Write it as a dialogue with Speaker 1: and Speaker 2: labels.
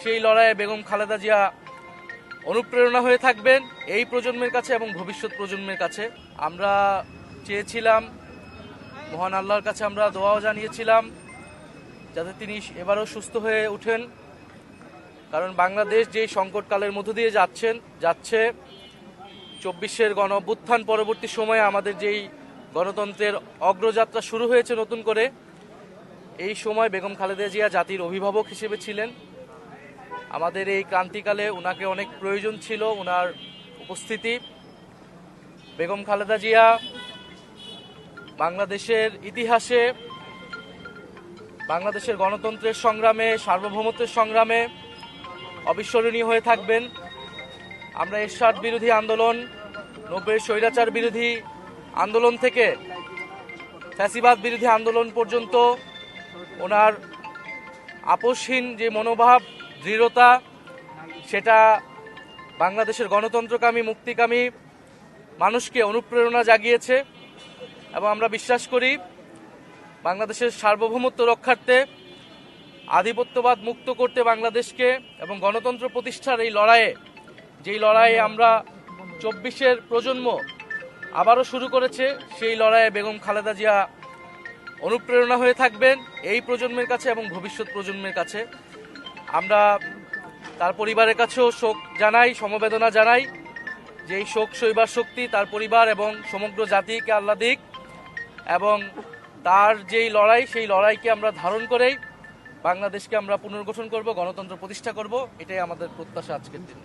Speaker 1: সেই লড়াইয়ে বেগম খালেদা জিয়া অনুপ্রেরণা হয়ে থাকবেন এই প্রজন্মের কাছে এবং ভবিষ্যৎ প্রজন্মের কাছে। আমরা চেয়েছিলাম, মহান আল্লাহর কাছে আমরা দোয়াও জানিয়েছিলাম যাতে তিনি এবারও সুস্থ হয়ে ওঠেন, কারণ বাংলাদেশ যেই সংকটকালের মধ্য দিয়ে যাচ্ছে 24-এর গণ অভ্যুত্থান পরবর্তী সময়ে আমাদের যেই গণতন্ত্রের অগ্রযাত্রা শুরু হয়েছে নতুন করে, এই সময় বেগম খালেদা জিয়া জাতির অভিভাবক হিসেবে ছিলেন। আমাদের এই ক্রান্তিকালে ওনাকে অনেক প্রয়োজন ছিল, ওনার উপস্থিতি। বেগম খালেদা জিয়া বাংলাদেশের ইতিহাসে, বাংলাদেশের গণতন্ত্রের সংগ্রামে, সার্বভৌমত্বের সংগ্রামে অবিস্মরণীয় হয়ে থাকবেন। আমরা এরশাদ বিরোধী আন্দোলন, 90-এর স্বৈরাচার বিরোধী আন্দোলন থেকে ফ্যাসিবাদ বিরোধী আন্দোলন পর্যন্ত ওনার আপোষহীন যে মনোভাব, দৃঢ়তা, সেটা বাংলাদেশের গণতন্ত্রকামী, মুক্তিকামী মানুষকে অনুপ্রেরণা জাগিয়েছে। এবং আমরা বিশ্বাস করি বাংলাদেশের সার্বভৌমত্ব রক্ষার্থে, আধিপত্যবাদ মুক্ত করতে বাংলাদেশকে এবং গণতন্ত্র প্রতিষ্ঠার এই লড়াইয়ে, যেই লড়াইয়ে আমরা 24-এর প্রজন্ম আবারও শুরু করেছে, সেই লড়াইয়ে বেগম খালেদা জিয়া অনুপ্রেরণা হয়ে থাকবেন এই প্রজন্মের কাছে এবং ভবিষ্যৎ প্রজন্মের কাছে। আমরা তার পরিবারের কাছেও শোক জানাই, সমবেদনা জানাই, যে এই শোক সইবার শক্তি তার পরিবার এবং সমগ্র জাতিকে আল্লাহ দিক, এবং তার যেই লড়াই, সেই লড়াইকে আমরা ধারণ করেই বাংলাদেশকে আমরা পুনর্গঠন করব, গণতন্ত্র প্রতিষ্ঠা করব, এটাই আমাদের প্রত্যাশা আজকের দিন।